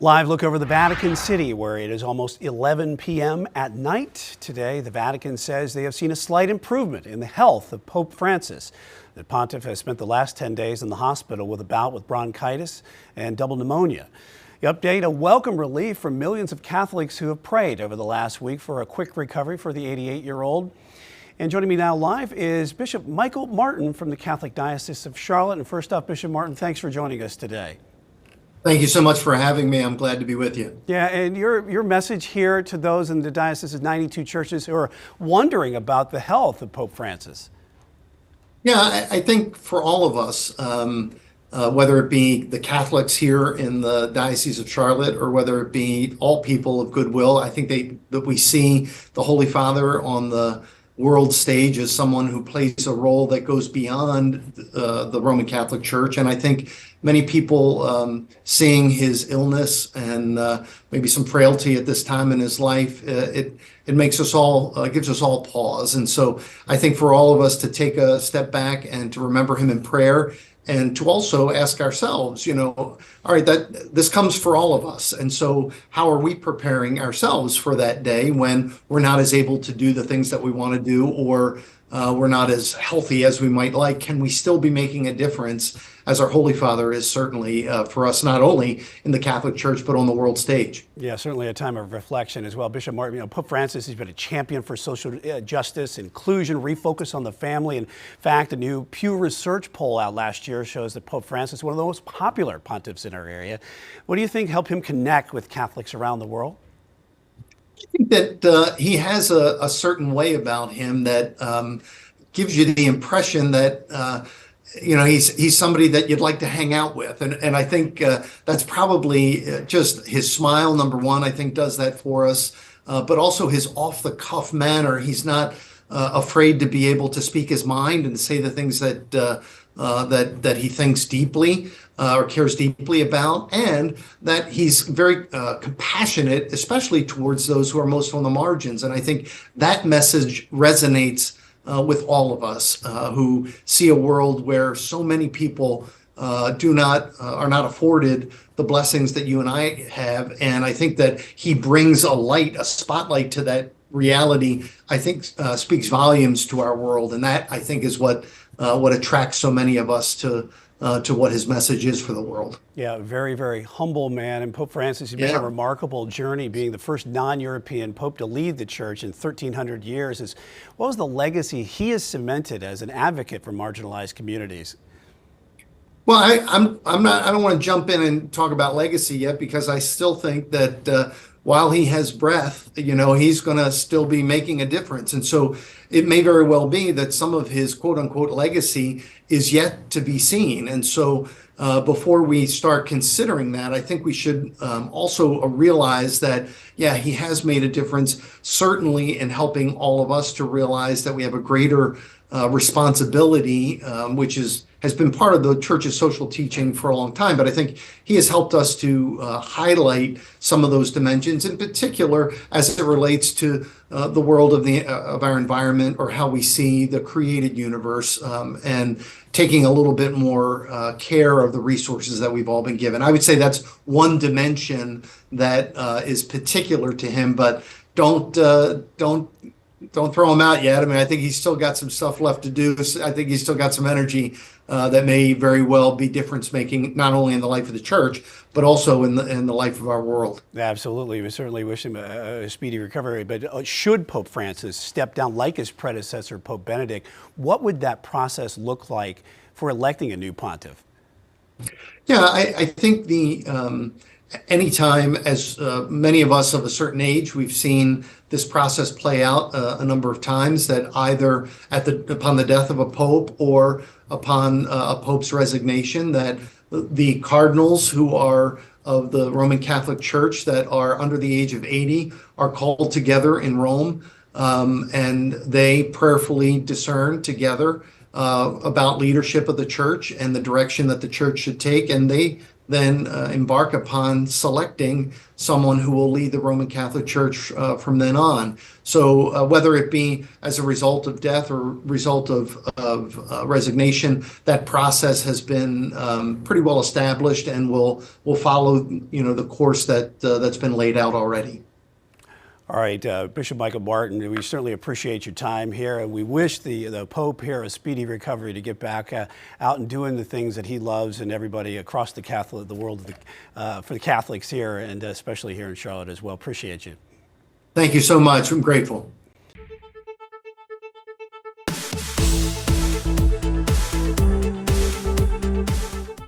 Live look over the Vatican City, where it is almost 11 p.m. at night. Today, the Vatican says they have seen a slight improvement in the health of Pope Francis. The pontiff has spent the last 10 days in the hospital with a bout with bronchitis and double pneumonia. The update, a welcome relief for millions of Catholics who have prayed over the last week for a quick recovery for the 88-year-old. And joining me now live is Bishop Michael Martin from the Catholic Diocese of Charlotte. And first off, Bishop Martin, thanks for joining us today. Thank you so much for having me. I'm glad to be with you. Yeah, and your message here to those in the diocese's 92 churches who are wondering about the health of Pope Francis. Yeah, I think for all of us, whether it be the Catholics here in the Diocese of Charlotte or whether it be all people of goodwill, I think that we see the Holy Father on the world stage as someone who plays a role that goes beyond the Roman Catholic Church. And I think many people seeing his illness and maybe some frailty at this time in his life, it makes us all, gives us all pause. And so I think for all of us to take a step back and to remember him in prayer, and to also ask ourselves, all right, that this comes for all of us. And so how are we preparing ourselves for that day when we're not as able to do the things that we want to do, or we're not as healthy as we might like? Can we still be making a difference, as our Holy Father is certainly for us, not only in the Catholic Church, but on the world stage? Yeah, certainly a time of reflection as well. Bishop Martin, Pope Francis has been a champion for social justice, inclusion, refocus on the family. In fact, a new Pew Research poll out last year shows that Pope Francis is one of the most popular pontiffs in our area. What do you think helped him connect with Catholics around the world? I think that he has a certain way about him that gives you the impression that he's somebody that you'd like to hang out with, and I think that's probably just his smile. Number one, I think does that for us, but also his off-the-cuff manner. He's not afraid to be able to speak his mind and say the things that he thinks deeply or cares deeply about, and that he's very compassionate, especially towards those who are most on the margins. And I think that message resonates with all of us who see a world where so many people are not afforded the blessings that you and I have. And I think that he brings a spotlight to that reality, I think speaks volumes to our world. And that, I think, is what attracts so many of us to what his message is for the world. Yeah, very, very humble man. And Pope Francis has been a remarkable journey, being the first non-European pope to lead the church in 1,300 years. What was the legacy he has cemented as an advocate for marginalized communities? Well, I don't want to jump in and talk about legacy yet, because I still think that while he has breath, he's going to still be making a difference. And so it may very well be that some of his quote unquote legacy is yet to be seen. And so before we start considering that, I think we should also realize that, yeah, he has made a difference, certainly in helping all of us to realize that we have a greater responsibility, which has been part of the Church's social teaching for a long time. But I think he has helped us to highlight some of those dimensions, in particular as it relates to the world of our environment, or how we see the created universe, and taking a little bit more care of the resources that we've all been given. I would say that's one dimension that is particular to him, but don't throw him out yet. I mean, I think he's still got some stuff left to do. I think he's still got some energy that may very well be difference-making, not only in the life of the church, but also in the life of our world. Absolutely. We certainly wish him a speedy recovery. But should Pope Francis step down like his predecessor, Pope Benedict, what would that process look like for electing a new pontiff? Yeah, I think anytime, as many of us of a certain age, we've seen this process play out a number of times, that either upon the death of a pope or upon a pope's resignation, that the cardinals who are of the Roman Catholic Church that are under the age of 80 are called together in Rome, and they prayerfully discern together about leadership of the church and the direction that the church should take, and they then embark upon selecting someone who will lead the Roman Catholic Church from then on. So whether it be as a result of death or result of resignation, that process has been pretty well established and will follow the course that's been laid out already. All right, Bishop Michael Martin, we certainly appreciate your time here, and we wish the Pope here a speedy recovery to get back out and doing the things that he loves, and everybody across the world, for the Catholics here, and especially here in Charlotte as well. Appreciate you. Thank you so much. I'm grateful.